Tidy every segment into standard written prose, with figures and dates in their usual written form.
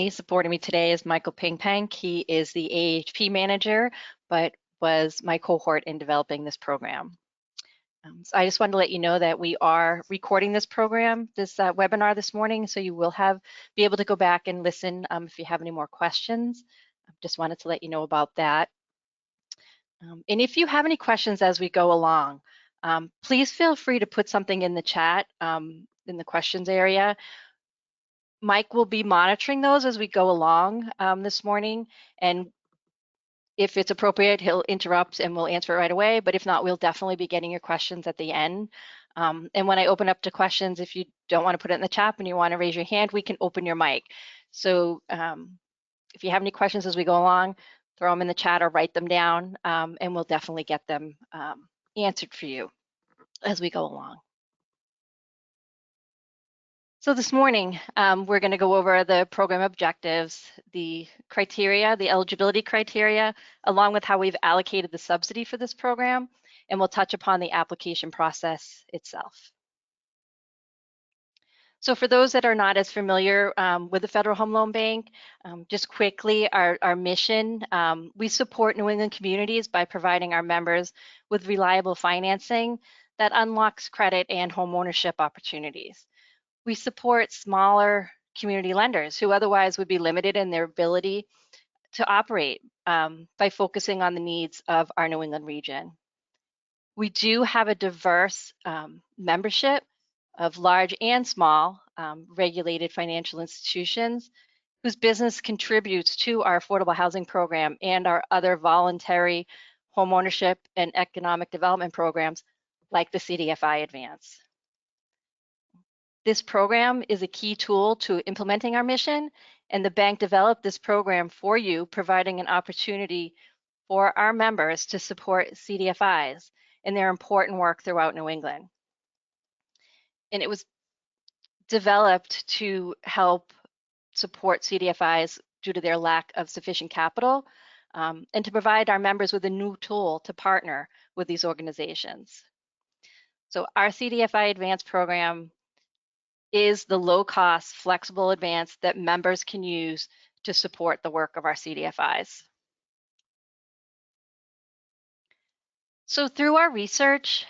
Supporting me today is Michael Pingpank. He is the AHP manager, but was my cohort in developing this program. So I just wanted to let you know that we are recording this program, this webinar this morning, so you will be able to go back and listen if you have any more questions. I just wanted to let you know about that. And if you have any questions as we go along, please feel free to put something in the chat in the questions area. Mike will be monitoring those as we go along this morning, and if it's appropriate, he'll interrupt and we'll answer it right away, but if not, we'll definitely be getting your questions at the end. And when I open up to questions, if you don't want to put it in the chat and you want to raise your hand, we can open your mic. So if you have any questions as we go along, throw them in the chat or write them down, and we'll definitely get them answered for you as we go along. So this morning, we're going to go over the program objectives, the criteria, the eligibility criteria, along with how we've allocated the subsidy for this program, and we'll touch upon the application process itself. So for those that are not as familiar with the Federal Home Loan Bank, just quickly, our mission, we support New England communities by providing our members with reliable financing that unlocks credit and home ownership opportunities. We support smaller community lenders who otherwise would be limited in their ability to operate by focusing on the needs of our New England region. We do have a diverse membership of large and small regulated financial institutions whose business contributes to our affordable housing program and our other voluntary homeownership and economic development programs like the CDFI Advance. This program is a key tool to implementing our mission, and the bank developed this program for you, providing an opportunity for our members to support CDFIs in their important work throughout New England. And it was developed to help support CDFIs due to their lack of sufficient capital, and to provide our members with a new tool to partner with these organizations. So our CDFI Advance program is the low-cost, flexible advance that members can use to support the work of our CDFIs. So through our research,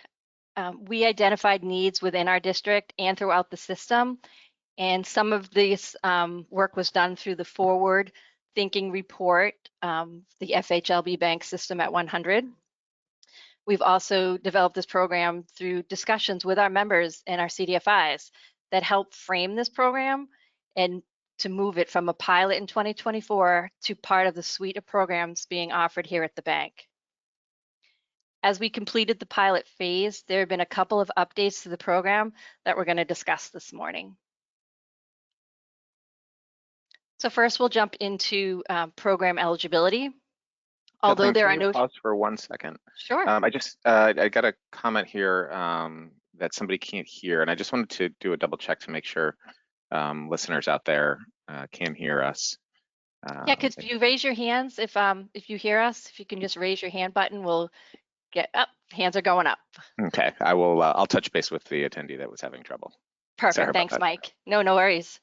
we identified needs within our district and throughout the system, and some of this work was done through the Forward Thinking Report, the FHLB Bank System at 100. We've also developed this program through discussions with our members and our CDFIs that help frame this program and to move it from a pilot in 2024 to part of the suite of programs being offered here at the bank. As we completed the pilot phase, there have been a couple of updates to the program that we're going to discuss this morning. So first, we'll jump into program eligibility. Although Kathleen, there are can you pause for 1 second? Sure. I got a comment here that somebody can't hear, and I just wanted to do a double check to make sure listeners out there can hear us. Yeah, could you raise your hands if you hear us? If you can just raise your hand button, we'll get up. Hands are going up. Okay, I will. I'll touch base with the attendee that was having trouble. Perfect. Thanks, Mike. No worries.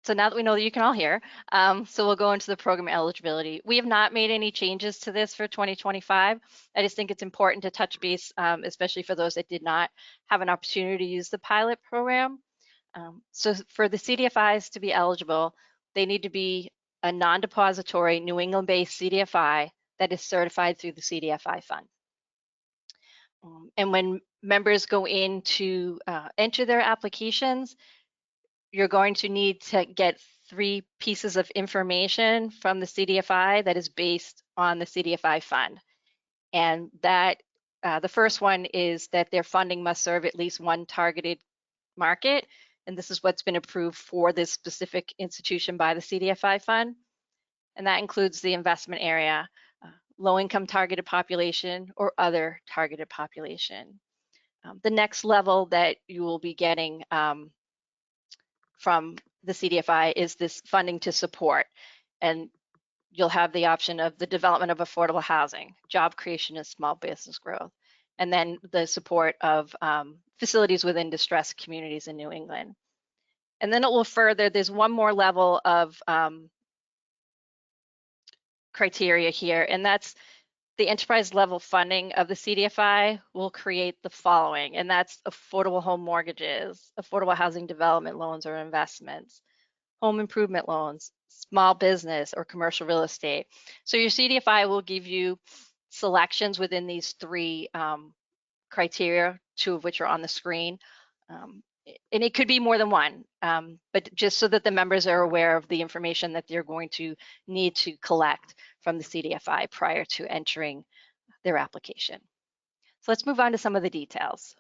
So now that we know that you can all hear, so we'll go into the program eligibility. We have not made any changes to this for 2025. I just think it's important to touch base, especially for those that did not have an opportunity to use the pilot program. So for the CDFIs to be eligible, they need to be a non-depository New England-based CDFI that is certified through the CDFI fund. And when members go in to enter their applications, you're going to need to get 3 pieces of information from the CDFI that is based on the CDFI fund. And that the first one is that their funding must serve at least one targeted market. And this is what's been approved for this specific institution by the CDFI fund. And that includes the investment area, low-income targeted population, or other targeted population. The next level that you will be getting from the CDFI is this funding to support. And you'll have the option of the development of affordable housing, job creation and small business growth, and then the support of facilities within distressed communities in New England. And then it will further, there's one more level of criteria here, and that's the enterprise level funding of the CDFI will create the following, and that's affordable home mortgages, affordable housing development loans or investments, home improvement loans, small business or commercial real estate. So your CDFI will give you selections within these three criteria, two of which are on the screen. And it could be more than one, but just so that the members are aware of the information that they're going to need to collect from the CDFI prior to entering their application. So let's move on to some of the details.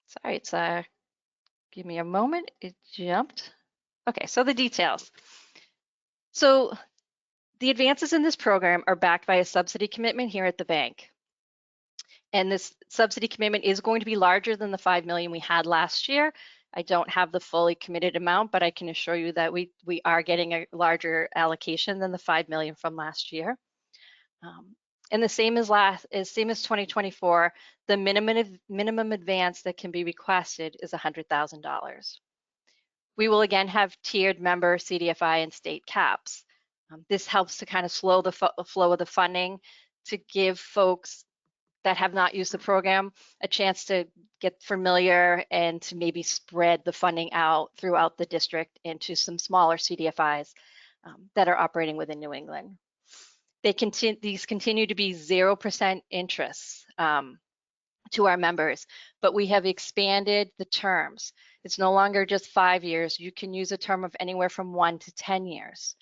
Sorry, it's give me a moment, it jumped. Okay, so the details. So the advances in this program are backed by a subsidy commitment here at the bank. And this subsidy commitment is going to be larger than the $5 million we had last year. I don't have the fully committed amount, but I can assure you that we are getting a larger allocation than the $5 million from last year. And the same as 2024, the minimum advance that can be requested is $100,000. We will again have tiered member CDFI and state caps. This helps to kind of slow the flow of the funding to give folks that have not used the program a chance to get familiar and to maybe spread the funding out throughout the district into some smaller CDFIs that are operating within New England. These continue to be 0% interest to our members, but we have expanded the terms. It's no longer just 5 years. You can use a term of anywhere from 1 to 10 years.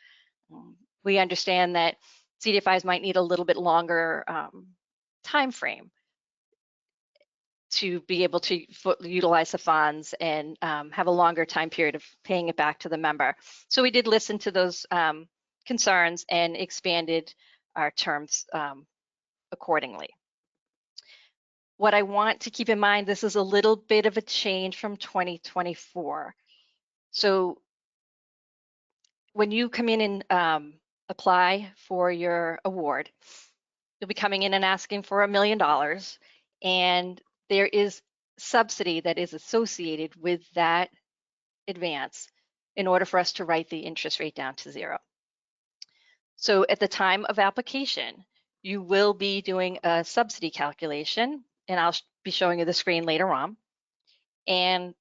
We understand that CDFIs might need a little bit longer time frame to be able to utilize the funds and have a longer time period of paying it back to the member. So we did listen to those concerns and expanded our terms accordingly. What I want to keep in mind, this is a little bit of a change from 2024. So when you come in and apply for your award, you'll be coming in and asking for $1 million, and there is subsidy that is associated with that advance in order for us to write the interest rate down to 0. So at the time of application, you will be doing a subsidy calculation, and I'll be showing you the screen later on. And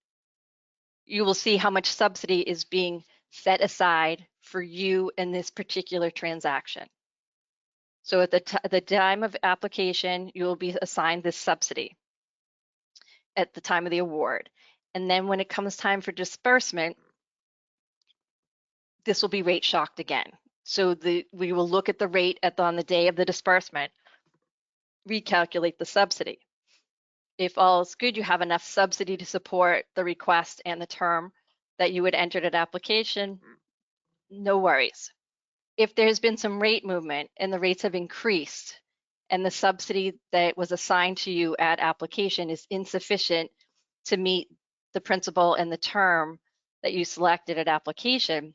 you will see how much subsidy is being set aside for you in this particular transaction. So at the time of application, you will be assigned this subsidy at the time of the award. And then when it comes time for disbursement, this will be rate shocked again. So we will look at the rate on the day of the disbursement, recalculate the subsidy. If all is good, you have enough subsidy to support the request and the term that you would enter at application, no worries. If there's been some rate movement and the rates have increased and the subsidy that was assigned to you at application is insufficient to meet the principal and the term that you selected at application,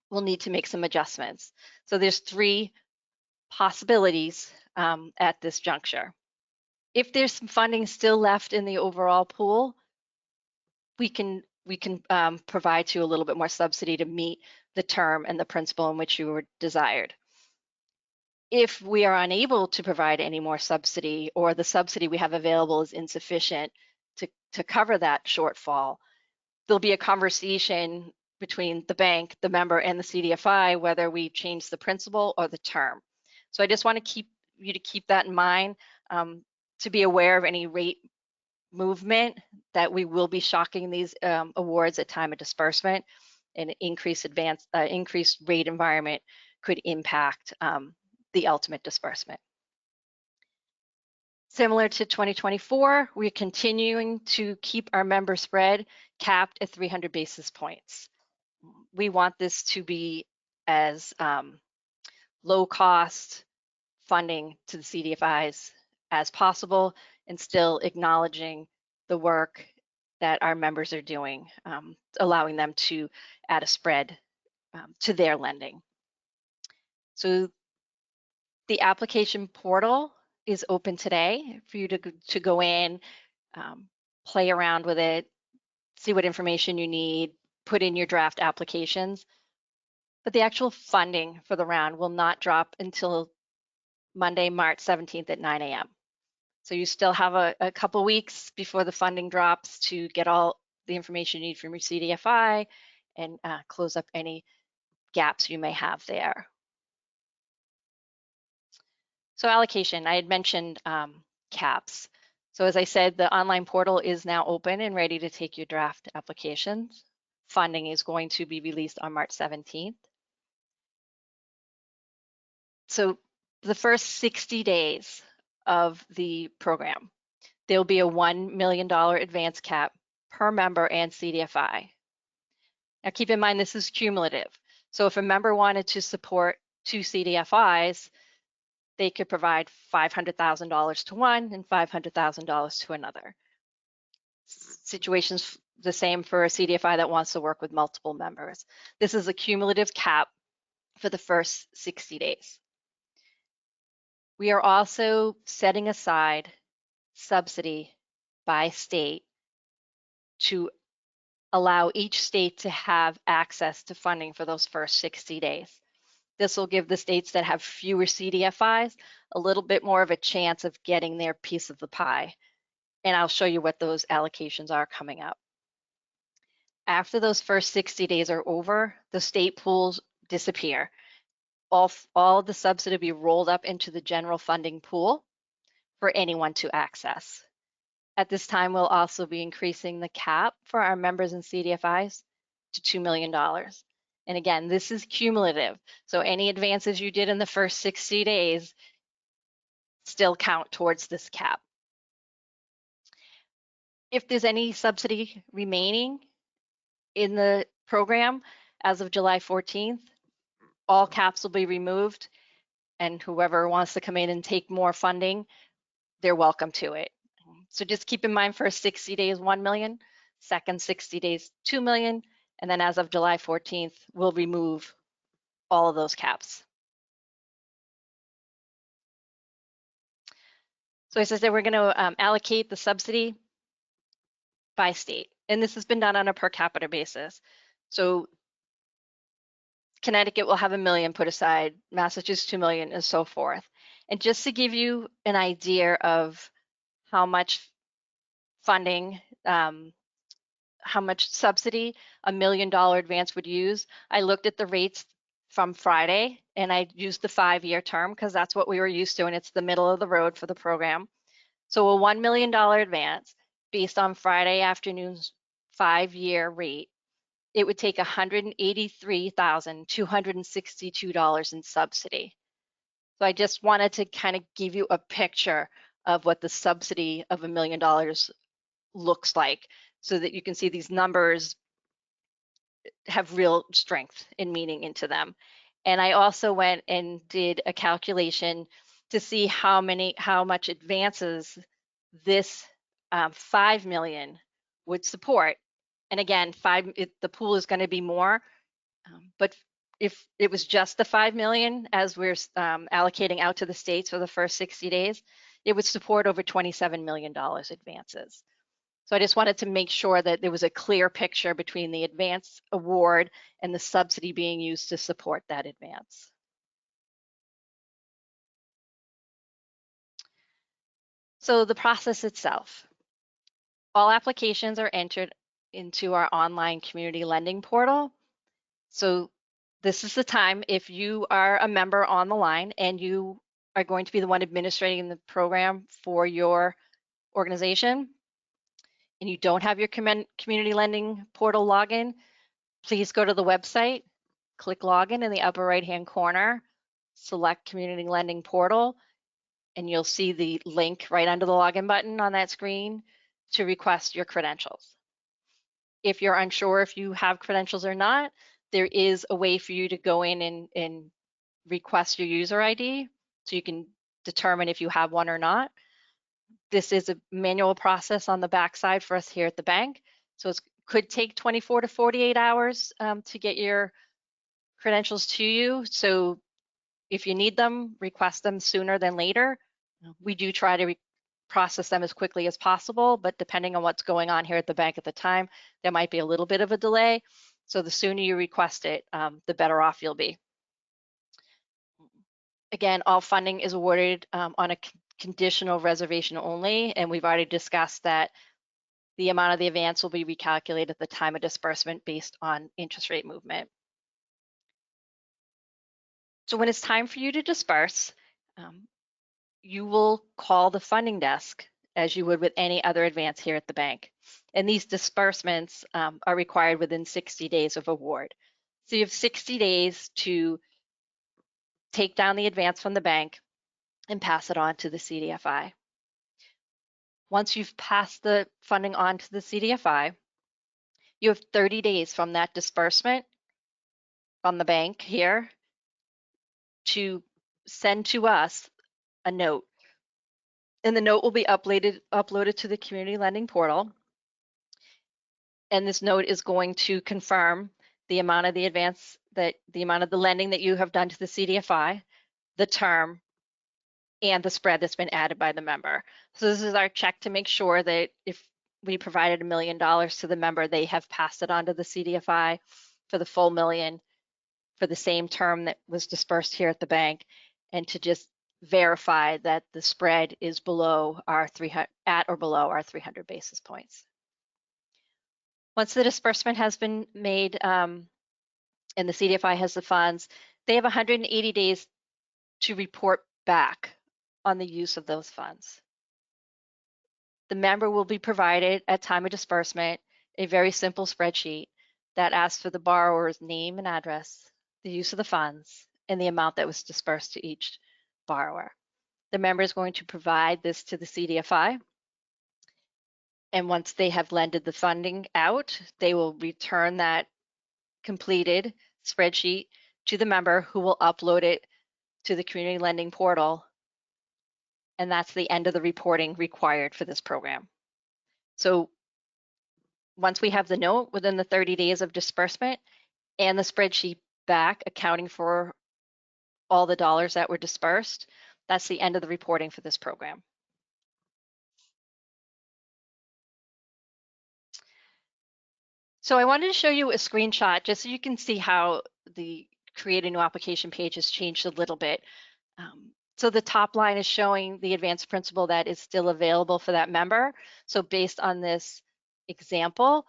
we'll need to make some adjustments. So there's 3 possibilities at this juncture. If there's some funding still left in the overall pool, we can provide you a little bit more subsidy to meet the term and the principal in which you were desired. If we are unable to provide any more subsidy, or the subsidy we have available is insufficient to cover that shortfall, there'll be a conversation between the bank, the member, and the CDFI whether we change the principal or the term. So I just want to keep that in mind, to be aware of any rate movement, that we will be shocking these awards at time of disbursement, and increased rate environment could impact the ultimate disbursement. Similar to 2024, we're continuing to keep our member spread capped at 300 basis points. We want this to be as low cost funding to the CDFIs as possible, and still acknowledging the work that our members are doing, allowing them to add a spread to their lending. So the application portal is open today for you to go in, play around with it, see what information you need, put in your draft applications. But the actual funding for the round will not drop until Monday, March 17th at 9 a.m. So you still have a couple weeks before the funding drops to get all the information you need from your CDFI and close up any gaps you may have there. So allocation, I had mentioned caps. So as I said, the online portal is now open and ready to take your draft applications. Funding is going to be released on March 17th. So the first 60 days of the program, there'll be a $1 million advance cap per member and CDFI. Now keep in mind, this is cumulative. So if a member wanted to support 2 CDFIs, they could provide $500,000 to one and $500,000 to another. Situations the same for a CDFI that wants to work with multiple members. This is a cumulative cap for the first 60 days. We are also setting aside subsidy by state to allow each state to have access to funding for those first 60 days. This will give the states that have fewer CDFIs a little bit more of a chance of getting their piece of the pie. And I'll show you what those allocations are coming up. After those first 60 days are over, the state pools disappear. All the subsidy will be rolled up into the general funding pool for anyone to access. At this time, we'll also be increasing the cap for our members and CDFIs to $2 million. And again, this is cumulative. So any advances you did in the first 60 days still count towards this cap. If there's any subsidy remaining in the program as of July 14th, all caps will be removed, and whoever wants to come in and take more funding, they're welcome to it. So just keep in mind, first 60 days, 1 million, second 60 days, 2 million, and then as of July 14th, we'll remove all of those caps. So as I said, we're going to allocate the subsidy by state, and this has been done on a per capita basis. So Connecticut will have $1 million put aside, Massachusetts 2 million, and so forth. And just to give you an idea of how much funding, how much subsidy $1 million advance would use, I looked at the rates from Friday and I used the 5-year term because that's what we were used to, and it's the middle of the road for the program. So a $1 million advance based on Friday afternoon's 5-year rate, it would take $183,262 in subsidy. So I just wanted to kind of give you a picture of what the subsidy of $1 million looks like so that you can see these numbers have real strength and meaning into them. And I also went and did a calculation to see how much advances this 5 million would support. And again, the pool is going to be more, but if it was just the 5 million as we're allocating out to the states for the first 60 days, it would support over $27 million advances. So I just wanted to make sure that there was a clear picture between the advance award and the subsidy being used to support that advance. So the process itself. All applications are entered into our online community lending portal. So this is the time, if you are a member on the line and you are going to be the one administrating the program for your organization, and you don't have your community lending portal login, please go to the website, click login in the upper right-hand corner, select community lending portal, and you'll see the link right under the login button on that screen to request your credentials. If you're unsure if you have credentials or not, there is a way for you to go in and request your user ID so you can determine if you have one or not. This is a manual process on the backside for us here at the bank. So it could take 24 to 48 hours to get your credentials to you. So if you need them, request them sooner than later. We do try to process them as quickly as possible, but depending on what's going on here at the bank at the time, there might be a little bit of a delay. So the sooner you request it, the better off you'll be. Again, all funding is awarded on a conditional reservation only, and we've already discussed that the amount of the advance will be recalculated at the time of disbursement based on interest rate movement. So when it's time for you to disperse, you will call the funding desk as you would with any other advance here at the bank. And these disbursements are required within 60 days of award. So you have 60 days to take down the advance from the bank and pass it on to the CDFI. Once you've passed the funding on to the CDFI, you have 30 days from that disbursement from the bank here to send to us a note. And the note will be uploaded to the community lending portal. And this note is going to confirm the amount of the advance, the amount of the lending that you have done to the CDFI, the term, and the spread that's been added by the member. So this is our check to make sure that if we provided $1 million to the member, they have passed it on to the CDFI for the full $1 million for the same term that was dispersed here at the bank, and to just verify that the spread is below our 300, at or below our 300 basis points. Once the disbursement has been made and the CDFI has the funds, they have 180 days to report back on the use of those funds. The member will be provided at time of disbursement a very simple spreadsheet that asks for the borrower's name and address, the use of the funds, and the amount that was dispersed to each borrower. The member is going to provide this to the CDFI. And once they have lended the funding out, they will return that completed spreadsheet to the member, who will upload it to the community lending portal. And that's the end of the reporting required for this program. So once we have the note within the 30 days of disbursement and the spreadsheet back accounting for all the dollars that were dispersed, that's the end of the reporting for this program. So I wanted to show you a screenshot just so you can see how the create a new application page has changed a little bit. So the top line is showing the advanced principal that is still available for that member. So based on this example,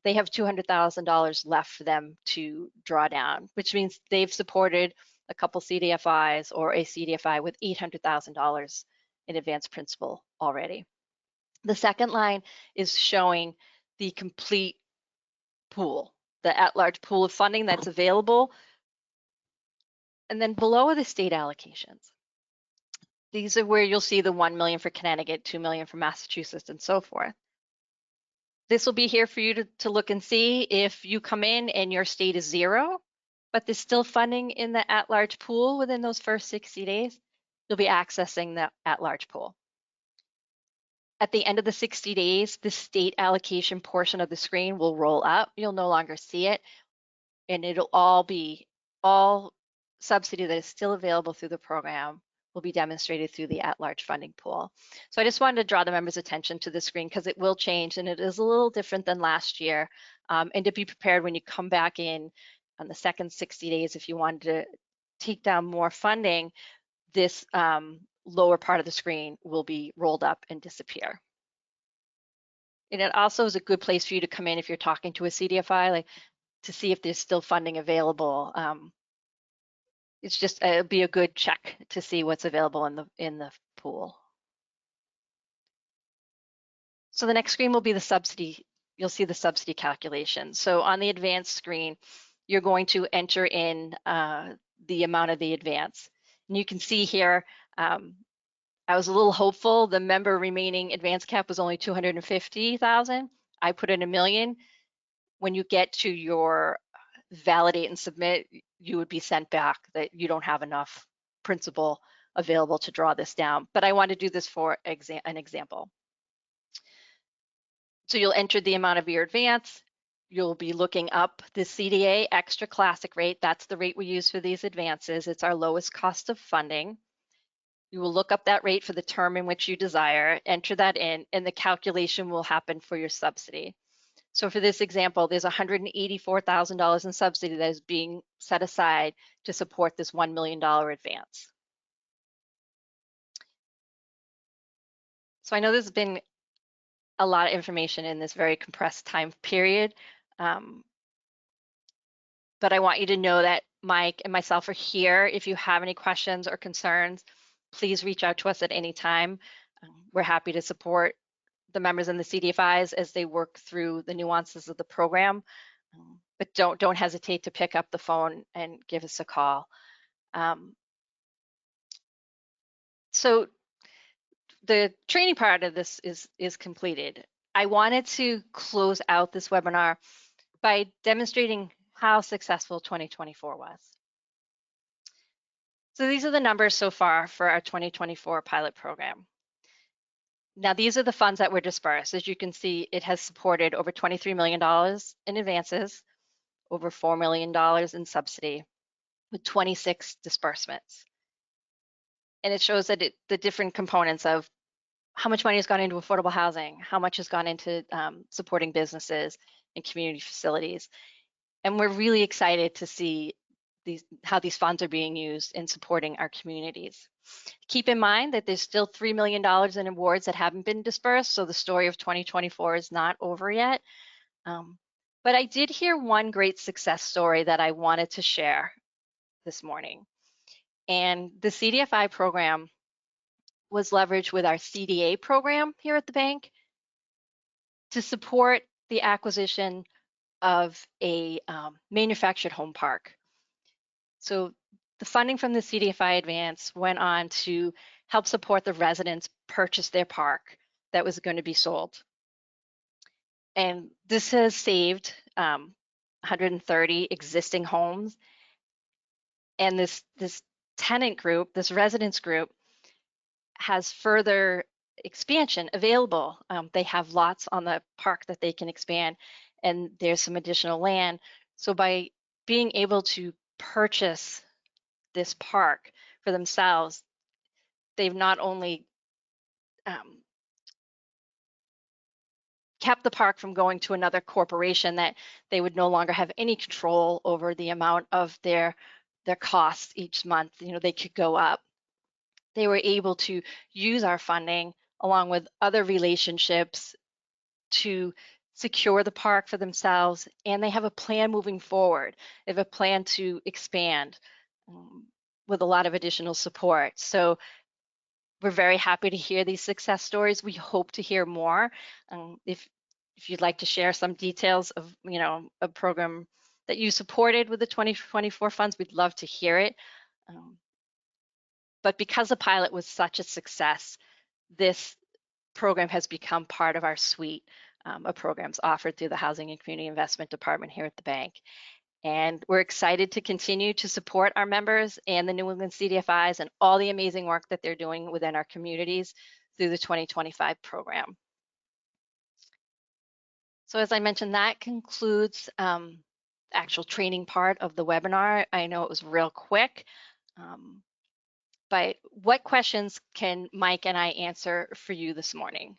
they have $200,000 left for them to draw down, which means they've supported a couple CDFIs or a CDFI with $800,000 in advanced principal already. The second line is showing the complete pool, the at-large pool of funding that's available. And then below are the state allocations. These are where you'll see the 1 million for Connecticut, 2 million for Massachusetts, and so forth. This will be here for you to look and see if you come in and your state is 0, but there's still funding in the at-large pool within those first 60 days, you'll be accessing the at-large pool. At the end of the 60 days, the state allocation portion of the screen will roll up. You'll no longer see it, and it'll all subsidy that is still available through the program will be demonstrated through the at-large funding pool. So I just wanted to draw the members' attention to the screen because it will change and it is a little different than last year. And to be prepared when you come back in on the second 60 days, if you wanted to take down more funding, this lower part of the screen will be rolled up and disappear. And it also is a good place for you to come in if you're talking to a CDFI, like to see if there's still funding available. It's just it'll be a good check to see what's available in the pool. So the next screen will be the subsidy. You'll see the subsidy calculation. So on the advanced screen, you're going to enter in the amount of the advance. And you can see here, I was a little hopeful. The member remaining advance cap was only 250,000. I put in $1 million. When you get to your validate and submit, you would be sent back that you don't have enough principal available to draw this down. But I want to do this for an example. So you'll enter the amount of your advance. You'll be looking up the CDA extra classic rate. That's the rate we use for these advances. It's our lowest cost of funding. You will look up that rate for the term in which you desire, enter that in, and the calculation will happen for your subsidy. So for this example, there's $184,000 in subsidy that is being set aside to support this $1 million advance. So I know there's been a lot of information in this very compressed time period, but I want you to know that Mike and myself are here. If you have any questions or concerns, please reach out to us at any time. We're happy to support the members in the CDFIs as they work through the nuances of the program. But don't hesitate to pick up the phone and give us a call. So the training part of this is completed. I wanted to close out this webinar by demonstrating how successful 2024 was. So these are the numbers so far for our 2024 pilot program. Now, these are the funds that were dispersed. As you can see, it has supported over $23 million in advances, over $4 million in subsidy, with 26 disbursements. And it shows that the different components of how much money has gone into affordable housing, how much has gone into supporting businesses and community facilities. And we're really excited to see how these funds are being used in supporting our communities. Keep in mind that there's still $3 million in awards that haven't been dispersed, so the story of 2024 is not over yet. But I did hear one great success story that I wanted to share this morning. And the CDFI program was leveraged with our CDA program here at the bank to support the acquisition of a manufactured home park. So the funding from the CDFI Advance went on to help support the residents purchase their park that was going to be sold. And this has saved 130 existing homes. And this tenant group, this residents group, has further expansion available. They have lots on the park that they can expand, and there's some additional land. So by being able to purchase this park for themselves, they've not only kept the park from going to another corporation that they would no longer have any control over the amount of their costs each month. You know, they could go up. They were able to use our funding along with other relationships to secure the park for themselves, and they have a plan moving forward. They have a plan to expand with a lot of additional support. So we're very happy to hear these success stories. We hope to hear more. If you'd like to share some details of a program that you supported with the 2024 funds, we'd love to hear it. But because the pilot was such a success, this program has become part of our suite of programs offered through the Housing and Community Investment Department here at the bank. And we're excited to continue to support our members and the New England CDFIs and all the amazing work that they're doing within our communities through the 2025 program. So as I mentioned, that concludes the actual training part of the webinar. I know it was real quick, but what questions can Mike and I answer for you this morning?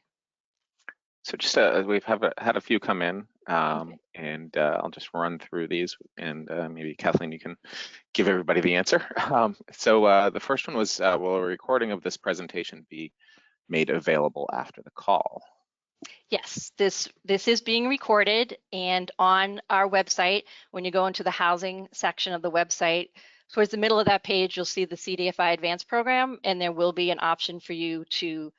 So just we've had a few come in, and I'll just run through these, and maybe Kathleen, you can give everybody the answer. So the first one was, will a recording of this presentation be made available after the call? Yes, this is being recorded, and on our website, when you go into the housing section of the website, towards the middle of that page, you'll see the CDFI Advance program, and there will be an option for you to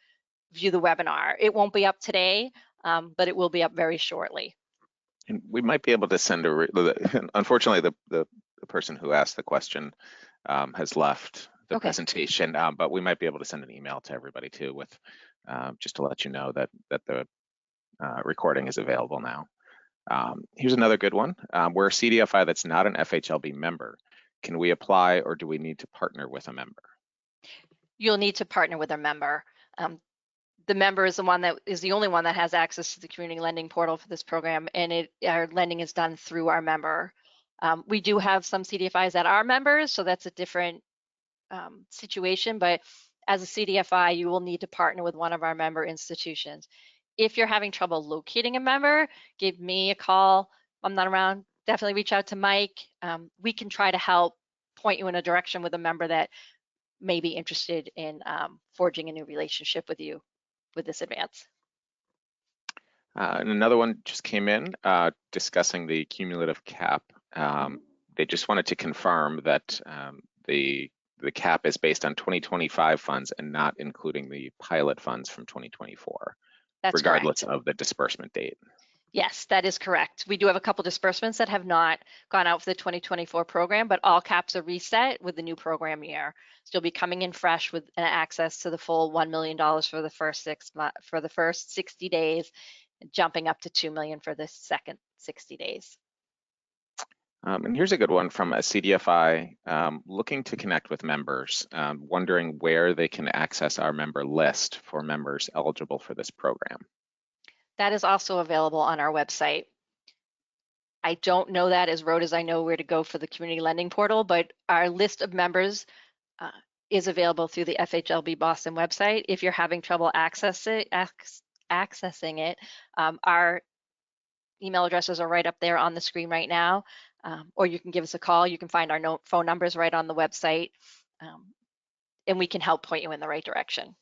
view the webinar. It won't be up today, but it will be up very shortly. And we might be able to send unfortunately, the person who asked the question has left the presentation, but we might be able to send an email to everybody too, with just to let you know that the recording is available now. Here's another good one. We're a CDFI that's not an FHLB member. Can we apply, or do we need to partner with a member? You'll need to partner with a member. The member is the only one that has access to the community lending portal for this program, and our lending is done through our member. We do have some CDFIs that are members, so that's a different situation, but as a CDFI, you will need to partner with one of our member institutions. If you're having trouble locating a member, give me a call. I'm not around. Definitely reach out to Mike. We can try to help point you in a direction with a member that may be interested in forging a new relationship with you with this advance. And another one just came in discussing the cumulative cap. They just wanted to confirm that the cap is based on 2025 funds and not including the pilot funds from 2024, That's regardless correct. of the disbursement date. Yes, that is correct. We do have a couple disbursements that have not gone out for the 2024 program, but all caps are reset with the new program year. So you'll be coming in fresh with access to the full $1 million for the first 60 days, jumping up to $2 million for the second 60 days. And here's a good one from a CDFI looking to connect with members, wondering where they can access our member list for members eligible for this program. That is also available on our website. I don't know that as rote as I know where to go for the community lending portal, but our list of members is available through the FHLB Boston website. If you're having trouble accessing it, our email addresses are right up there on the screen right now, or you can give us a call. You can find our phone numbers right on the website, and we can help point you in the right direction.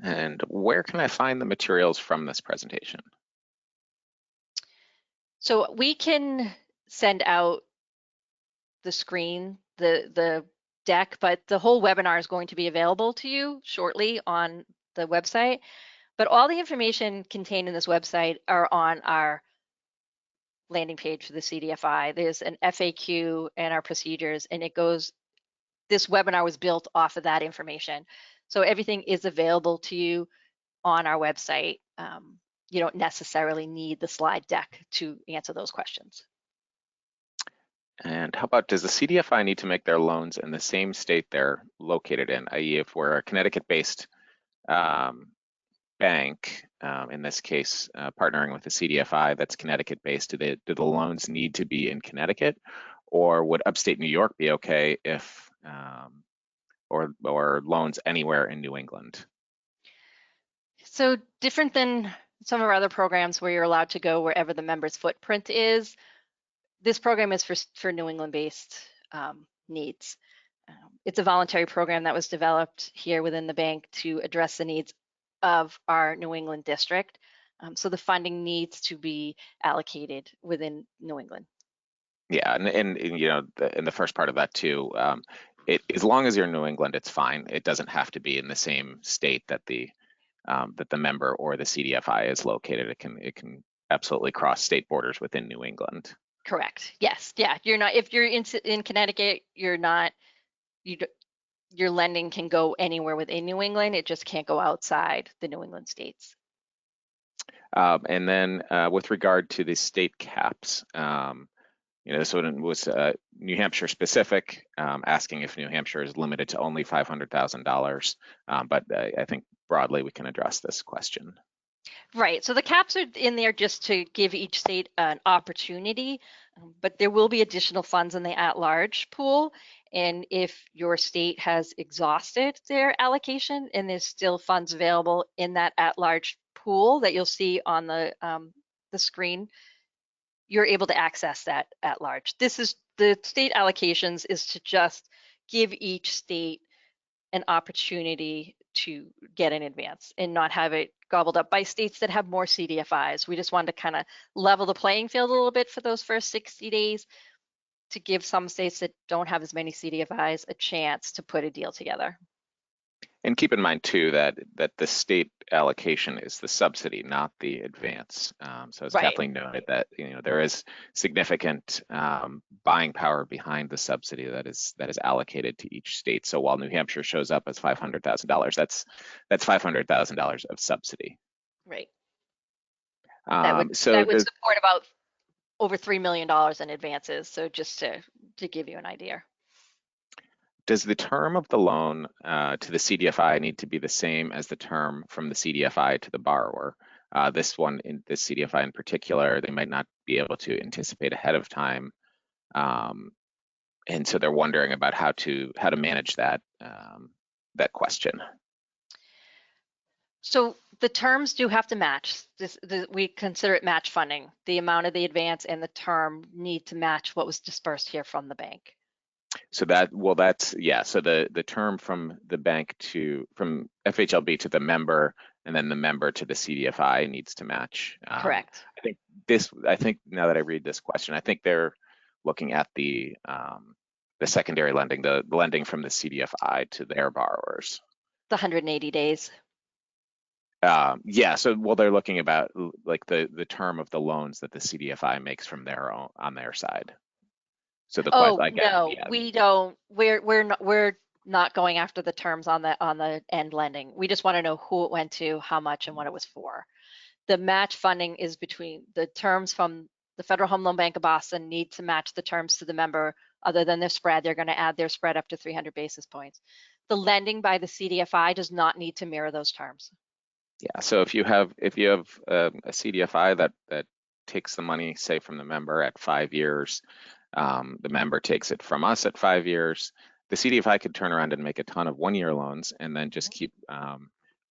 And where can I find the materials from this presentation? So we can send out the screen, the deck, but the whole webinar is going to be available to you shortly on the website. But all the information contained in this website are on our landing page for the CDFI. There's an FAQ and our procedures, and this webinar was built off of that information. So everything is available to you on our website. You don't necessarily need the slide deck to answer those questions. And how about, does the CDFI need to make their loans in the same state they're located in, i.e. if we're a Connecticut-based bank, in this case, partnering with a CDFI that's Connecticut-based, do the loans need to be in Connecticut, or would upstate New York be okay if, or loans anywhere in New England? So different than some of our other programs where you're allowed to go wherever the member's footprint is, this program is for New England-based needs. It's a voluntary program that was developed here within the bank to address the needs of our New England district. So the funding needs to be allocated within New England. Yeah, and you know, in the first part of that too, as long as you're in New England, it's fine. It doesn't have to be in the same state that the member or the CDFI is located. It can absolutely cross state borders within New England. Correct. Yes. Yeah. You're not, if you're in Connecticut, your lending can go anywhere within New England. It just can't go outside the New England states. And then with regard to the state caps, you know, this one was New Hampshire specific, asking if New Hampshire is limited to only $500,000. But I think broadly we can address this question. Right. So the caps are in there just to give each state an opportunity, but there will be additional funds in the at-large pool. And if your state has exhausted their allocation and there's still funds available in that at-large pool that you'll see on the screen, you're able to access that at large. This is the state allocations is to just give each state an opportunity to get an advance and not have it gobbled up by states that have more CDFIs. We just wanted to kind of level the playing field a little bit for those first 60 days to give some states that don't have as many CDFIs a chance to put a deal together. And keep in mind too that the state allocation is the subsidy, not the advance. So it's definitely noted that, you know, there is significant buying power behind the subsidy that is allocated to each state. So while New Hampshire shows up as $500,000, that's $500,000 of subsidy. Right. That would support about over $3 million in advances. So just to give you an idea. Does the term of the loan to the CDFI need to be the same as the term from the CDFI to the borrower? This CDFI in particular, they might not be able to anticipate ahead of time, and so they're wondering about how to manage that question. So the terms do have to match. We consider it match funding. The amount of the advance and the term need to match what was dispersed here from the bank. So yeah. So the term from the bank from FHLB to the member, and then the member to the CDFI needs to match. Correct. I think now that I read this question, I think they're looking at the secondary lending, the lending from the CDFI to their borrowers. The 180 days. Yeah, so they're looking about like the term of the loans that the CDFI makes from on their side. So the question, no, yeah. we don't. We're not going after the terms on the end lending. We just want to know who it went to, how much, and what it was for. The match funding is between the terms from the Federal Home Loan Bank of Boston need to match the terms to the member. Other than their spread, they're going to add their spread up to 300 basis points. The lending by the CDFI does not need to mirror those terms. Yeah, so if you have a CDFI that takes the money, say from the member at 5 years, the member takes it from us at 5 years, the CDFI could turn around and make a ton of 1-year loans and then just keep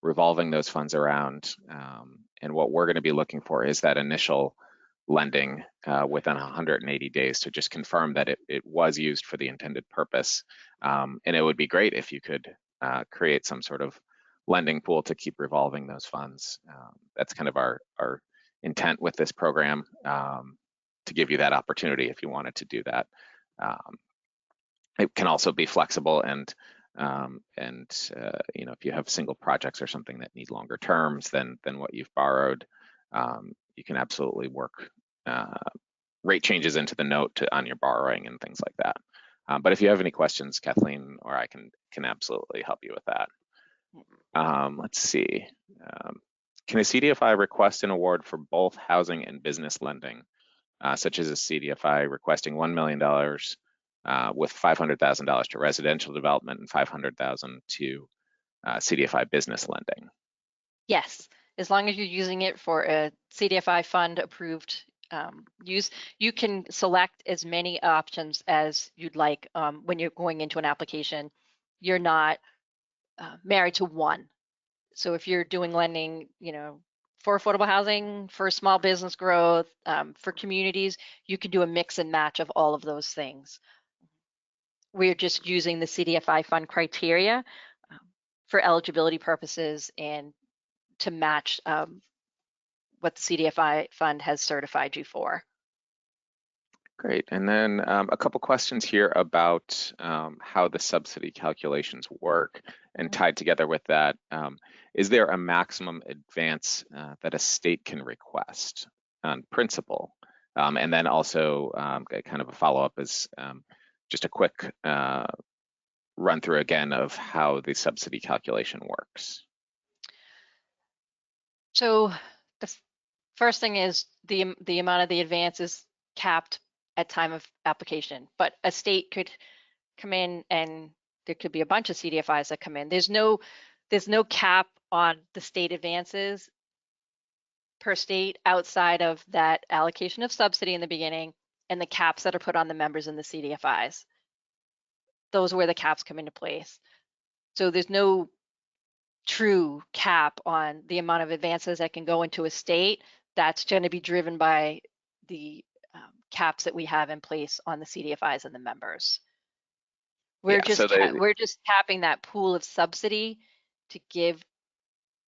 revolving those funds around. And what we're going to be looking for is that initial lending within 180 days to just confirm that it was used for the intended purpose. And it would be great if you could create some sort of lending pool to keep revolving those funds. That's kind of our intent with this program, to give you that opportunity if you wanted to do that. It can also be flexible and if you have single projects or something that need longer terms than what you've borrowed, you can absolutely work rate changes into the note on your borrowing and things like that. But if you have any questions, Kathleen or I can absolutely help you with that. Let's see. Can a CDFI request an award for both housing and business lending, such as a CDFI requesting $1 million with $500,000 to residential development and $500,000 to CDFI business lending? Yes, as long as you're using it for a CDFI fund approved use, you can select as many options as you'd like when you're going into an application. You're not married to one. So if you're doing lending, for affordable housing, for small business growth, for communities, you can do a mix and match of all of those things. We're just using the CDFI fund criteria for eligibility purposes and to match what the CDFI fund has certified you for. Great. And then a couple questions here about how the subsidy calculations work, and tied together with that, is there a maximum advance that a state can request on principal? And then also kind of a follow-up is just a quick run through again of how the subsidy calculation works. So the first thing is the amount of the advance is capped at time of application, but a state could come in and there could be a bunch of CDFIs that come in. There's no cap on the state advances per state outside of that allocation of subsidy in the beginning and the caps that are put on the members in the CDFIs. Those are where the caps come into place. So there's no true cap on the amount of advances that can go into a state. That's going to be driven by the caps that we have in place on the CDFIs and the members. We're just capping that pool of subsidy to give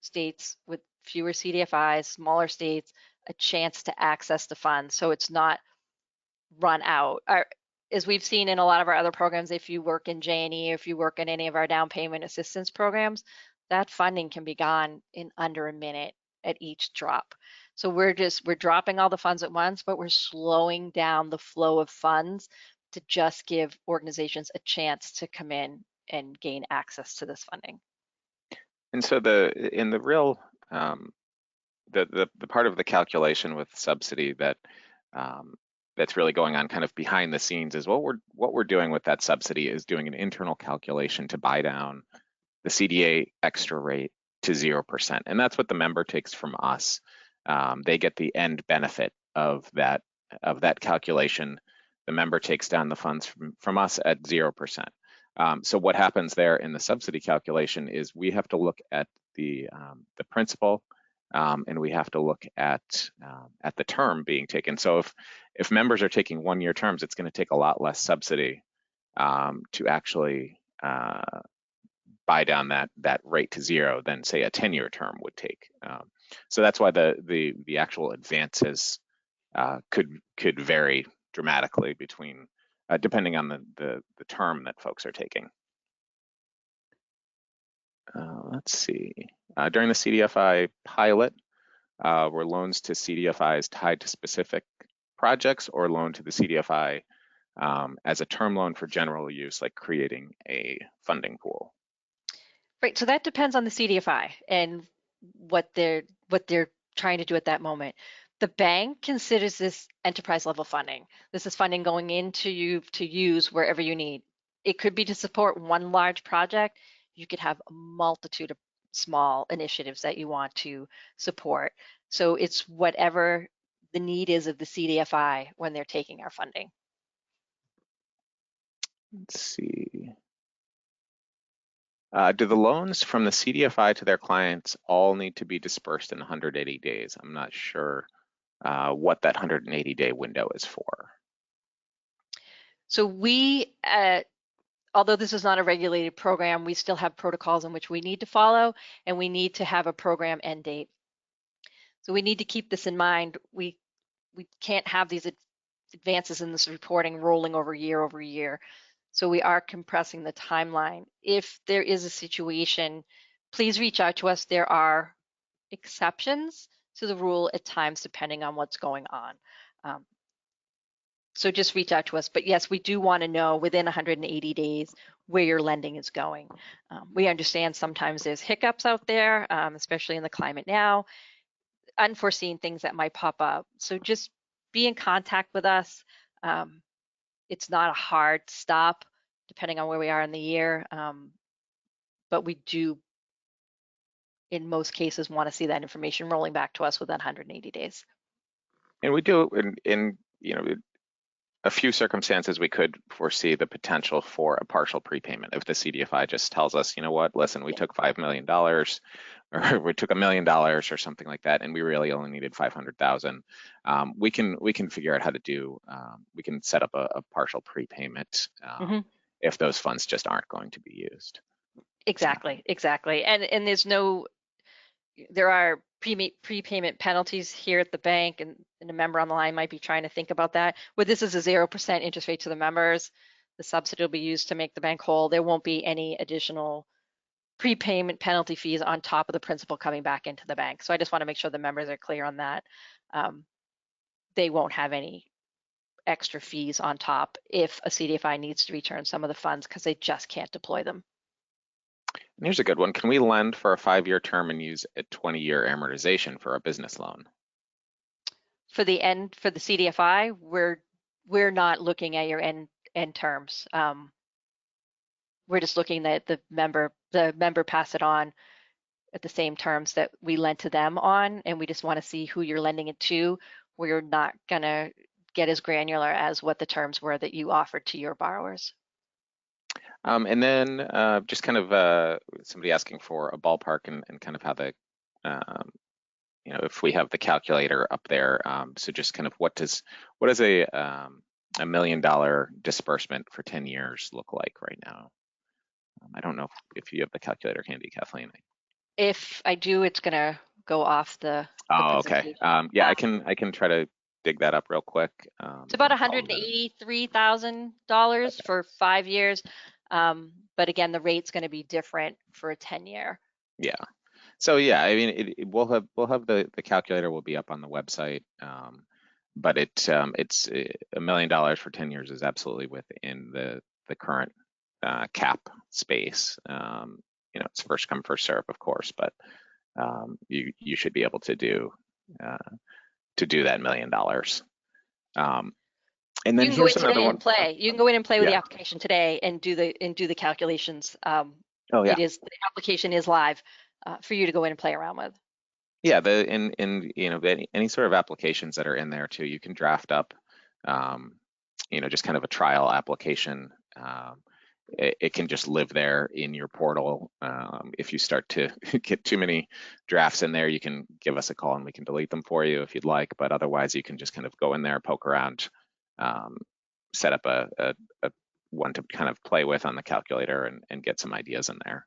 states with fewer CDFIs, smaller states, a chance to access the funds so it's not run out. As we've seen in a lot of our other programs, if you work in J&E or if you work in any of our down payment assistance programs, that funding can be gone in under a minute at each drop. So we're dropping all the funds at once, but we're slowing down the flow of funds to just give organizations a chance to come in and gain access to this funding. And so the part of the calculation with subsidy that's really going on kind of behind the scenes is what we're doing with that subsidy is doing an internal calculation to buy down the CDA extra rate to 0%. And that's what the member takes from us. They get the end benefit of that calculation. The member takes down the funds from us at 0%. So what happens there in the subsidy calculation is we have to look at the principal, and we have to look at the term being taken. So if members are taking 1-year terms, it's going to take a lot less subsidy to actually buy down that rate to zero than say a 10-year term would take. So that's why the actual advances could vary dramatically between depending on the term that folks are taking. Let's see. During the CDFI pilot, were loans to CDFIs tied to specific projects or loan to the CDFI as a term loan for general use, like creating a funding pool? Right, so that depends on the CDFI and what they're trying to do at that moment. The bank considers this enterprise level funding. This is funding going into you to use wherever you need. It could be to support one large project. You could have a multitude of small initiatives that you want to support. So it's whatever the need is of the CDFI when they're taking our funding. Let's see. Do the loans from the CDFI to their clients all need to be dispersed in 180 days? I'm not sure what that 180-day window is for. So we, although this is not a regulated program, we still have protocols in which we need to follow, and we need to have a program end date. So we need to keep this in mind. We can't have these advances in this reporting rolling over year. So we are compressing the timeline. If there is a situation, please reach out to us. There are exceptions to the rule at times depending on what's going on. So just reach out to us. But yes, we do want to know within 180 days where your lending is going. We understand sometimes there's hiccups out there, especially in the climate now, unforeseen things that might pop up. So just be in contact with us. It's not a hard stop depending on where we are in the year, but we do, in most cases, want to see that information rolling back to us within 180 days. And we do in a few circumstances, we could foresee the potential for a partial prepayment. If the CDFI just tells us, you know what, listen, we took $5 million or we took $1 million or something like that, and we really only needed 500,000, we can figure out how to do, we can set up a partial prepayment if those funds just aren't going to be used. Exactly. And there's no, there are prepayment penalties here at the bank, and a member on the line might be trying to think about that. Well, this is a 0% interest rate to the members. The subsidy will be used to make the bank whole. There won't be any additional prepayment penalty fees on top of the principal coming back into the bank. So I just want to make sure the members are clear on that. They won't have any extra fees on top if a CDFI needs to return some of the funds because they just can't deploy them. And here's a good one. Can we lend for a 5-year term and use a 20-year amortization for a business loan? For the CDFI, we're not looking at your end terms. We're just looking at the member pass it on at the same terms that we lent to them on, and we just want to see who you're lending it to. We're not gonna get as granular as what the terms were that you offered to your borrowers. And then just kind of somebody asking for a ballpark and kind of how the, if we have the calculator up there. So just kind of what does a $1 million disbursement for 10 years look like right now? I don't know if you have the calculator handy, Kathleen. If I do, it's gonna go off the okay. Yeah, I can try to dig that up real quick. It's about $183,000 for 5 years. But again, the rate's going to be different for a 10-year. Yeah. So yeah, I mean, we'll have the calculator will be up on the website, but it's $1 million for 10 years is absolutely within the current cap space. It's first come first serve, of course, but you should be able to do that $1 million. And then here's another one. You can go in and play with the application today and do the calculations. The application is live for you to go in and play around with. Yeah, any sort of applications that are in there too, you can draft up, just kind of a trial application, it can just live there in your portal. If you start to get too many drafts in there, you can give us a call and we can delete them for you if you'd like. But otherwise, you can just kind of go in there, poke around, set up a one to kind of play with on the calculator and get some ideas in there.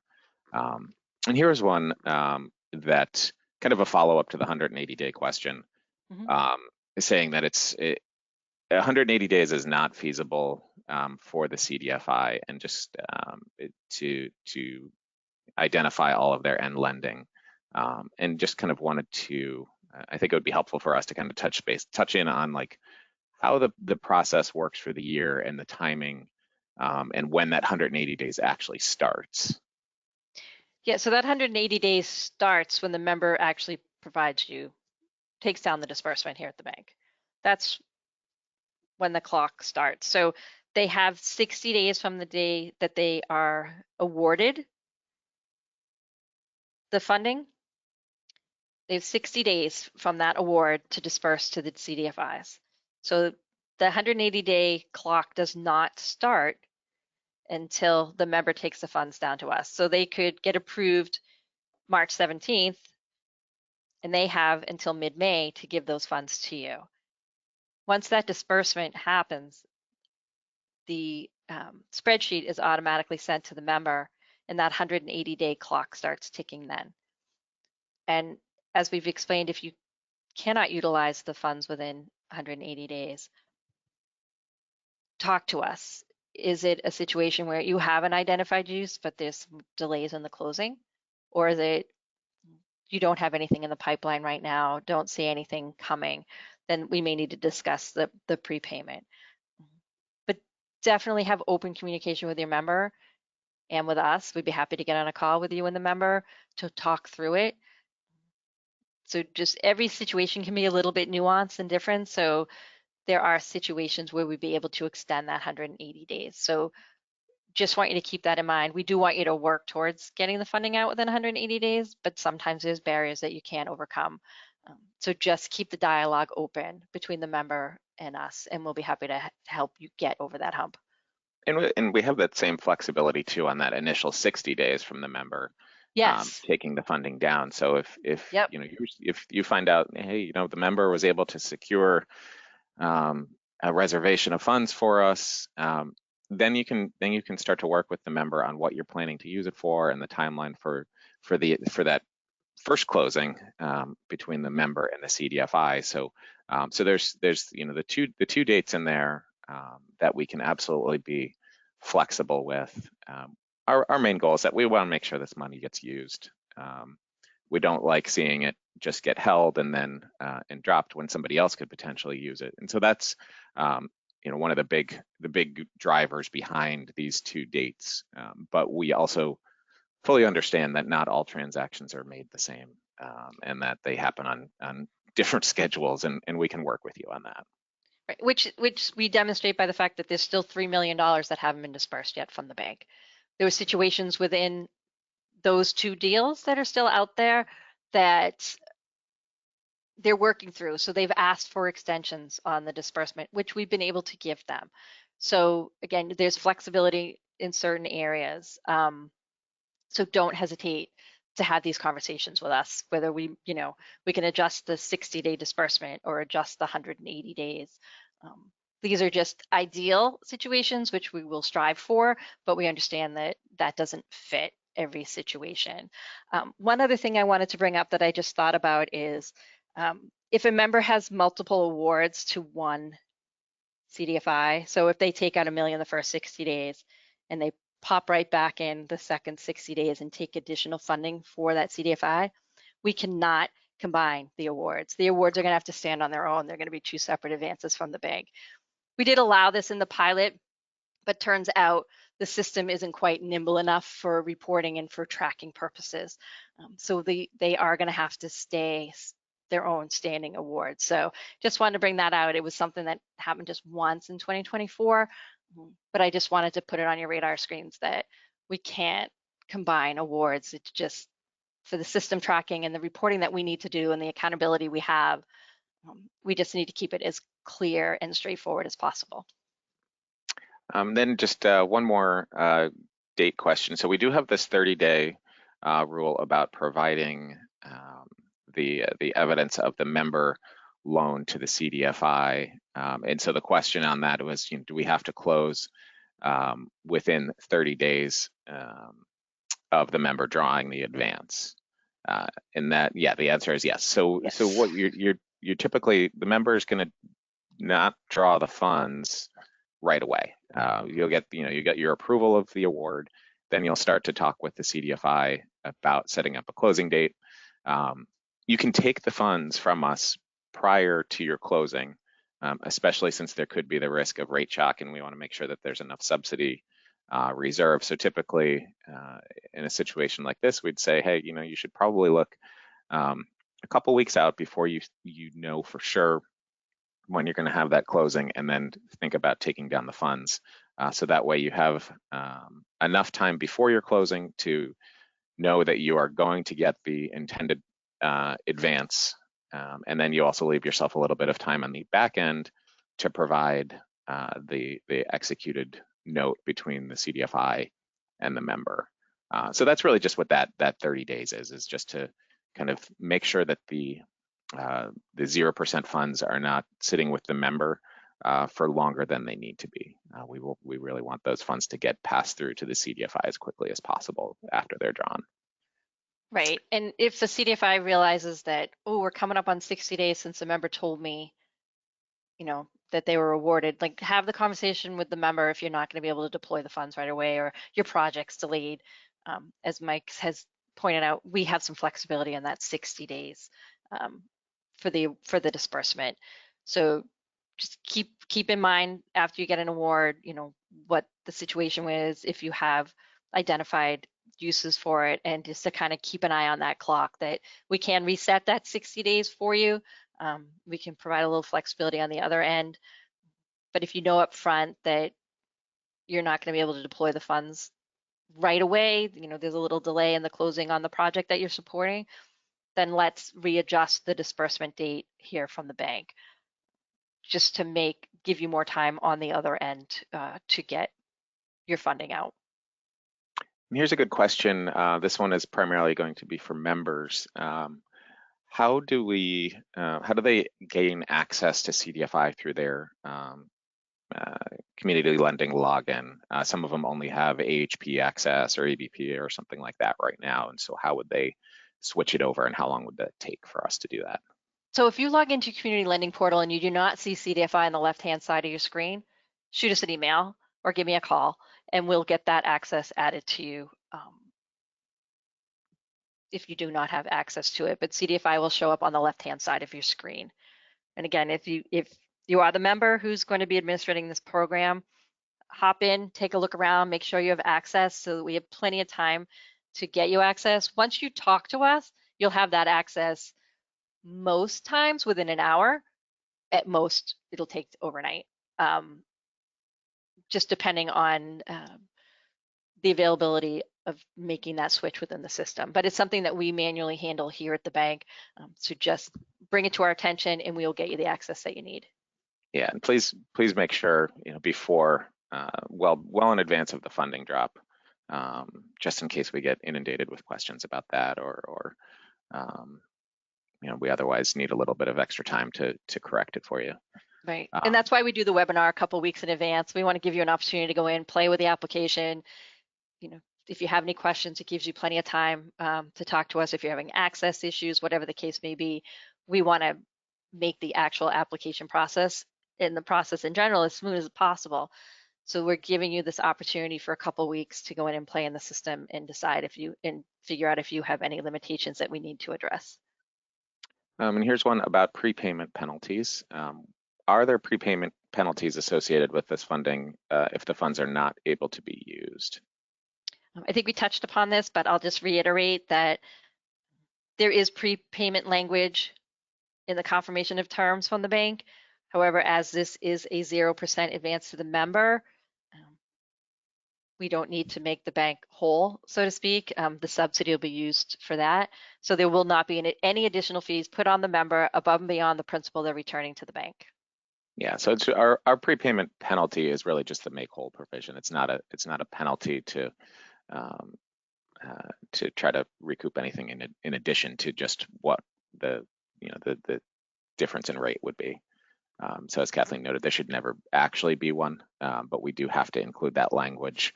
And here's one that kind of a follow-up to the 180-day question, saying that 180 days is not feasible for the CDFI, and just to identify all of their end lending, and just kind of wanted to, I think it would be helpful for us to kind of touch in on like how the process works for the year and the timing, and when that 180 days actually starts. Yeah, so that 180 days starts when the member actually takes down the disbursement here at the bank. That's when the clock starts. So they have 60 days from the day that they are awarded the funding. They have 60 days from that award to disperse to the CDFIs. So the 180-day clock does not start until the member takes the funds down to us. So they could get approved March 17th, and they have until mid-May to give those funds to you. Once that disbursement happens, the spreadsheet is automatically sent to the member, and that 180-day clock starts ticking then. And as we've explained, if you cannot utilize the funds within 180 days, talk to us. Is it a situation where you have an identified use, but there's some delays in the closing? Or is it you don't have anything in the pipeline right now, don't see anything coming? Then we may need to discuss the prepayment. But definitely have open communication with your member and with us. We'd be happy to get on a call with you and the member to talk through it. So just every situation can be a little bit nuanced and different. So there are situations where we'd be able to extend that 180 days. So just want you to keep that in mind. We do want you to work towards getting the funding out within 180 days, but sometimes there's barriers that you can't overcome. So just keep the dialogue open between the member and us, and we'll be happy to help you get over that hump. And we have that same flexibility too on that initial 60 days from the member. Yes. Taking the funding down. So if Yep. if you find out, hey, the member was able to secure a reservation of funds for us, then you can start to work with the member on what you're planning to use it for and the timeline for that first closing between the member and the CDFI. So there's the two dates in there that we can absolutely be flexible with. Our main goal is that we want to make sure this money gets used. We don't like seeing it just get held and then and dropped when somebody else could potentially use it. And so that's one of the big drivers behind these two dates. But we also fully understand that not all transactions are made the same, and that they happen on different schedules, and we can work with you on that. Right. Which we demonstrate by the fact that there's still $3 million that haven't been dispersed yet from the bank. There were situations within those two deals that are still out there that they're working through. So they've asked for extensions on the disbursement, which we've been able to give them. So again, there's flexibility in certain areas. So don't hesitate to have these conversations with us, whether we can adjust the 60-day disbursement or adjust the 180 days. These are just ideal situations, which we will strive for, but we understand that that doesn't fit every situation. One other thing I wanted to bring up that I just thought about is if a member has multiple awards to one CDFI, so if they take out $1 million the first 60 days and they pop right back in the second 60 days and take additional funding for that CDFI, we cannot combine the awards. The awards are going to have to stand on their own. They're going to be two separate advances from the bank. We did allow this in the pilot, but turns out the system isn't quite nimble enough for reporting and for tracking purposes. So they are going to have to stay their own standing awards. So just wanted to bring that out. It was something that happened just once in 2024, but I just wanted to put it on your radar screens that we can't combine awards. It's just for the system tracking and the reporting that we need to do and the accountability we have, we just need to keep it as clear and straightforward as possible. Then just one more date question. So we do have this 30-day rule about providing the evidence of the member loan to the CDFI. And so the question on that was, do we have to close within 30 days of the member drawing the advance? And that, yeah, the answer is yes. So Yes. so what you're typically, the member is going to not draw the funds right away. You'll get, you get your approval of the award, then you'll start to talk with the CDFI about setting up a closing date. You can take the funds from us prior to your closing, especially since there could be the risk of rate shock, and we want to make sure that there's enough subsidy reserve. So typically, in a situation like this, we'd say, hey, you should probably look a couple weeks out before you know for sure when you're going to have that closing, and then think about taking down the funds. So that way you have enough time before your closing to know that you are going to get the intended advance. And then you also leave yourself a little bit of time on the back end to provide the executed note between the CDFI and the member. So that's really just what that 30 days is just to kind of make sure that the 0% funds are not sitting with the member for longer than they need to be. We really want those funds to get passed through to the CDFI as quickly as possible after they're drawn. Right. And if the CDFI realizes that, oh, we're coming up on 60 days since the member told me, that they were awarded, like, have the conversation with the member if you're not going to be able to deploy the funds right away or your project's delayed. As Mike has pointed out, we have some flexibility in that 60 days for the disbursement. So just keep in mind after you get an award, what the situation is, if you have identified uses for it, and just to kind of keep an eye on that clock, that we can reset that 60 days for you. We can provide a little flexibility on the other end, but if you know up front that you're not going to be able to deploy the funds right away, there's a little delay in the closing on the project that you're supporting, then let's readjust the disbursement date here from the bank, just to give you more time on the other end to get your funding out. Here's a good question. This one is primarily going to be for members. How do they gain access to CDFI through their community lending login? Some of them only have AHP access or ABP or something like that right now. And so how would they switch it over, and how long would that take for us to do that? So if you log into your community lending portal and you do not see CDFI on the left-hand side of your screen, shoot us an email or give me a call, and we'll get that access added to you if you do not have access to it. But CDFI will show up on the left-hand side of your screen. And again, if you are the member who's going to be administrating this program, hop in, take a look around, make sure you have access so that we have plenty of time to get you access. Once you talk to us, you'll have that access most times within an hour. At most, it'll take overnight, just depending on the availability of making that switch within the system. But it's something that we manually handle here at the bank. So just bring it to our attention and we'll get you the access that you need. Yeah, and please make sure, before, well in advance of the funding drop, just in case we get inundated with questions about that, or we otherwise need a little bit of extra time to correct it for you. Right, and that's why we do the webinar a couple weeks in advance. We want to give you an opportunity to go in, play with the application. If you have any questions, it gives you plenty of time to talk to us. If you're having access issues, whatever the case may be, we want to make the actual application process and the process in general as smooth as possible. So we're giving you this opportunity for a couple weeks to go in and play in the system and decide and figure out if you have any limitations that we need to address. And here's one about prepayment penalties. Are there prepayment penalties associated with this funding if the funds are not able to be used? I think we touched upon this, but I'll just reiterate that there is prepayment language in the confirmation of terms from the bank. However, as this is a 0% advance to the member, we don't need to make the bank whole, so to speak. The subsidy will be used for that. So there will not be any additional fees put on the member above and beyond the principal they're returning to the bank. Yeah, so it's our prepayment penalty is really just the make whole provision. It's not a penalty um, to try to recoup anything in addition to just what the the difference in rate would be. So as Kathleen noted, there should never actually be one, but we do have to include that language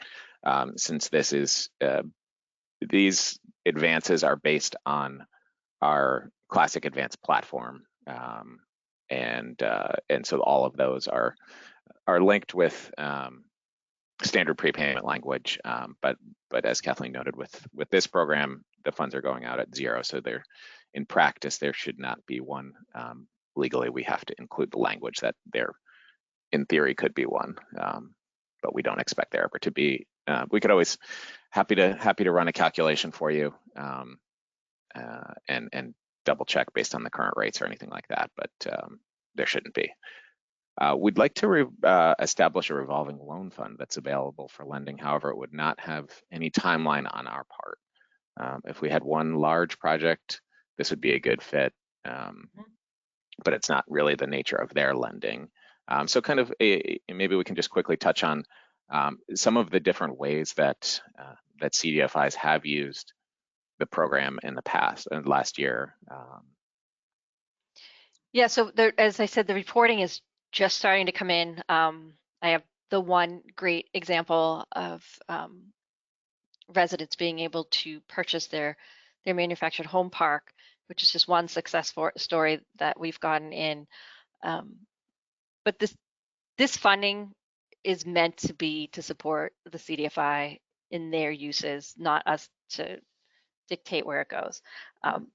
since these advances are based on our classic advanced platform, and so all of those are linked with standard prepayment language. But as Kathleen noted, with this program, the funds are going out at zero, so in practice there should not be one. Legally, we have to include the language that there, in theory, could be one, but we don't expect there ever to be. We could always happy to run a calculation for you and double check based on the current rates or anything like that, but there shouldn't be. We'd like to establish a revolving loan fund that's available for lending. However, it would not have any timeline on our part. If we had one large project, this would be a good fit, but it's not really the nature of their lending. So kind of maybe we can just quickly touch on some of the different ways that CDFIs have used the program in the past and last year. Yeah, so there, as I said, the reporting is just starting to come in. I have the one great example of residents being able to purchase their manufactured home park, which is just one success story that we've gotten in. But this funding is meant to be to support the CDFI in their uses, not us to dictate where it goes.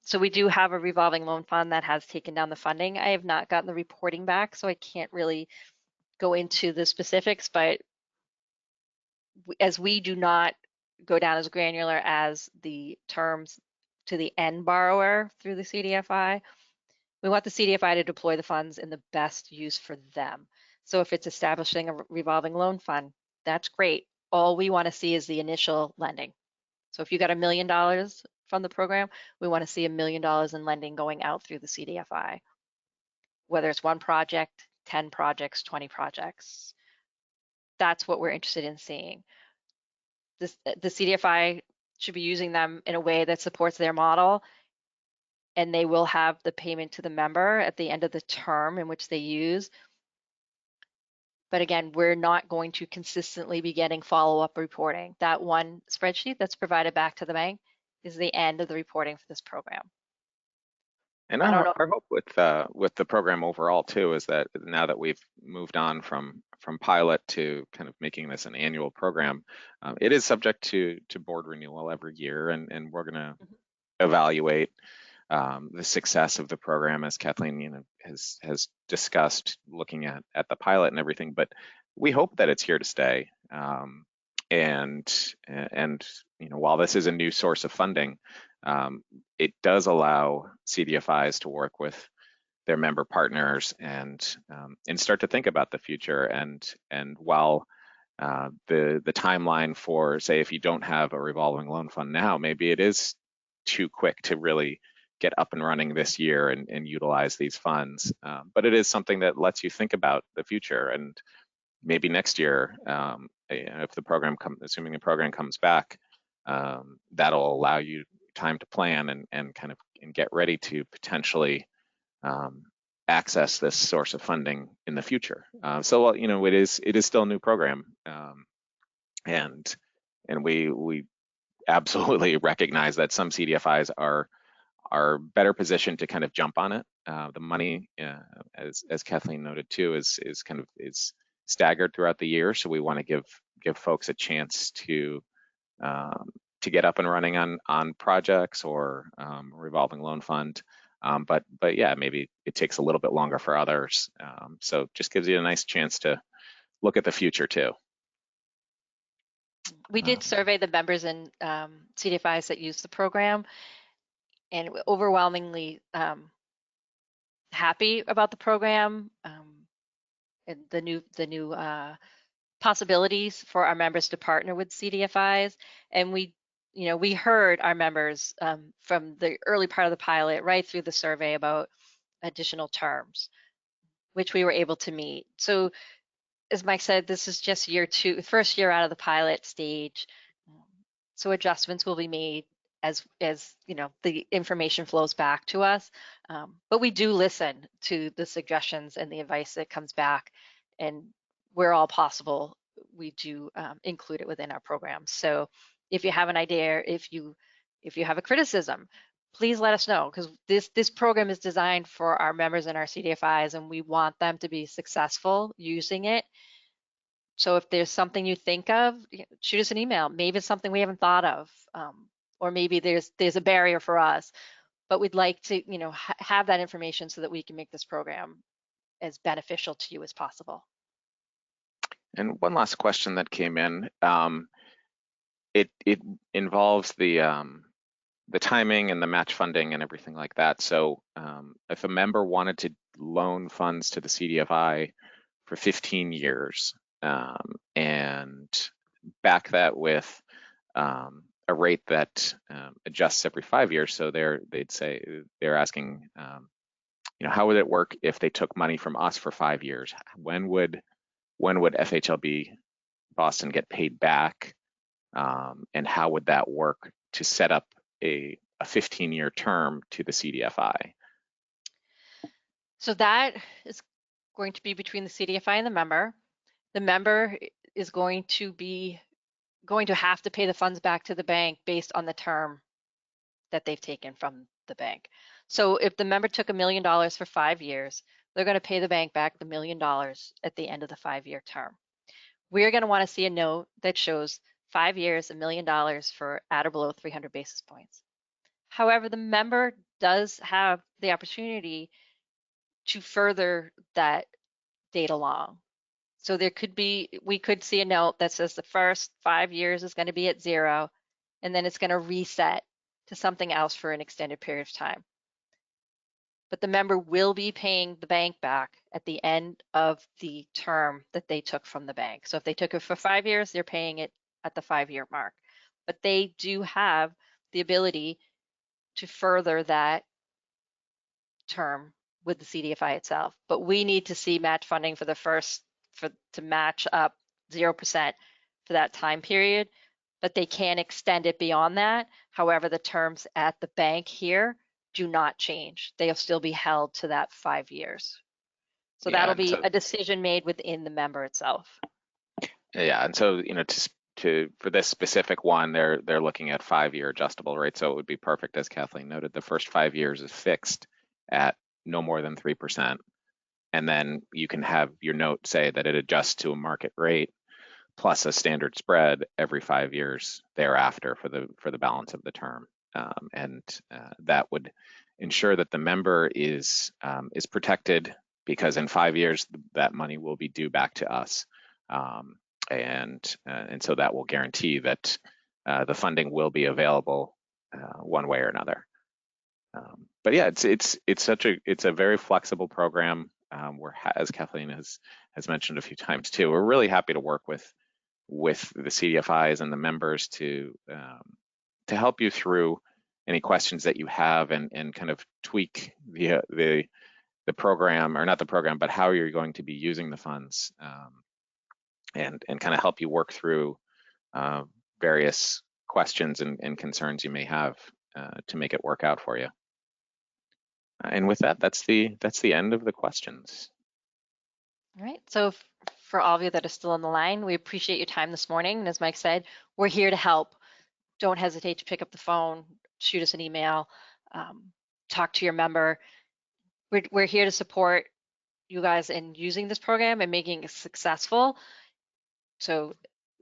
So we do have a revolving loan fund that has taken down the funding. I have not gotten the reporting back, so I can't really go into the specifics, but as we do not go down as granular as the terms to the end borrower through the CDFI, we want the CDFI to deploy the funds in the best use for them. So if it's establishing a revolving loan fund, that's great. All we want to see is the initial lending. So if you got $1 million from the program, we want to see $1 million in lending going out through the CDFI, whether it's one project, 10 projects, 20 projects. That's what we're interested in seeing. The CDFI should be using them in a way that supports their model, and they will have the payment to the member at the end of the term in which they use. But again, we're not going to consistently be getting follow-up reporting. That one spreadsheet that's provided back to the bank is the end of the reporting for this program. And I don't our, know. our hope with the program overall too is that now that we've moved on from pilot to kind of making this an annual program, it is subject to board renewal every year, and we're going to evaluate the success of the program as Kathleen has discussed, looking at the pilot and everything. But we hope that it's here to stay. And while this is a new source of funding, it does allow CDFIs to work with their member partners and start to think about the future. And while the timeline for, say, if you don't have a revolving loan fund now, maybe it is too quick to really get up and running this year and utilize these funds. But it is something that lets you think about the future, and maybe next year, if the program assuming the program comes back, that'll allow you time to plan and kind of get ready to potentially access this source of funding in the future. So it is still a new program, and we absolutely recognize that some CDFIs are better positioned to kind of jump on it. The money, as Kathleen noted too, is staggered throughout the year, so we want to give folks a chance to get up and running on projects or revolving loan fund. But yeah, maybe it takes a little bit longer for others. So just gives you a nice chance to look at the future too. We did survey the members in CDFIs that use the program, and overwhelmingly happy about the program and the new possibilities for our members to partner with CDFIs. And we heard our members from the early part of the pilot right through the survey about additional terms. which we were able to meet. So as Mike said, this is just year 2, first year out of the pilot stage. So adjustments will be made as you know, the information flows back to us. But we do listen to the suggestions and the advice that comes back, and where all possible, we do include it within our program. So if you have an idea, if you have a criticism, please let us know, because this program is designed for our members and our CDFIs, and we want them to be successful using it. So if there's something you think of, shoot us an email. Maybe it's something we haven't thought of, or maybe there's a barrier for us, but we'd like to, you know, have that information so that we can make this program as beneficial to you as possible. And one last question that came in. It involves the timing and the match funding and everything like that. So if a member wanted to loan funds to the CDFI for 15 years and back that with a rate that adjusts every 5 years, so they'd say they're asking, you know, how would it work if they took money from us for 5 years? When would FHLB Boston get paid back, and how would that work to set up a 15-year term to the CDFI? So that is going to be between the CDFI and the member. The member is going to have to pay the funds back to the bank based on the term that they've taken from the bank. So if the member took $1 million for 5 years, they're going to pay the bank back the $1 million at the end of the 5-year term. We're going to want to see a note that shows 5 years, $1 million for at or below 300 basis points. However, the member does have the opportunity to further that date along. So we could see a note that says the first 5 years is going to be at 0, and then it's going to reset to something else for an extended period of time. But the member will be paying the bank back at the end of the term that they took from the bank. So if they took it for 5 years, they're paying it at the 5-year mark. But they do have the ability to further that term with the CDFI itself. But we need to see match funding for the first, to match up 0% for that time period, but they can extend it beyond that. However, the terms at the bank here do not change. They'll still be held to that 5 years. So Yeah, that'll be a decision made within the member itself. Yeah, and so, you know, for this specific one, they're looking at 5-year adjustable rate. So it would be perfect, as Kathleen noted, the first 5 years is fixed at no more than 3%. And then you can have your note say that it adjusts to a market rate plus a standard spread every 5 years thereafter for the balance of the term. That would ensure that the member is protected, because in 5 years that money will be due back to us, and so that will guarantee that the funding will be available one way or another. But yeah, it's a very flexible program. As Kathleen has mentioned a few times too, we're really happy to work with the CDFIs and the members to help you through any questions that you have, and kind of tweak the program, or not the program, but how you're going to be using the funds, and kind of help you work through various questions and concerns you may have to make it work out for you. And with that, that's the end of the questions. All right, so for all of you that are still on the line, we appreciate your time this morning. And as Mike said, we're here to help. Don't hesitate to pick up the phone, shoot us an email, talk to your member. We're here to support you guys in using this program and making it successful. So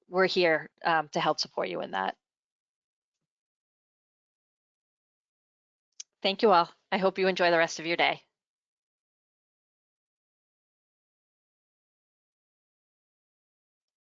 we're here to help support you in that. Thank you all. I hope you enjoy the rest of your day.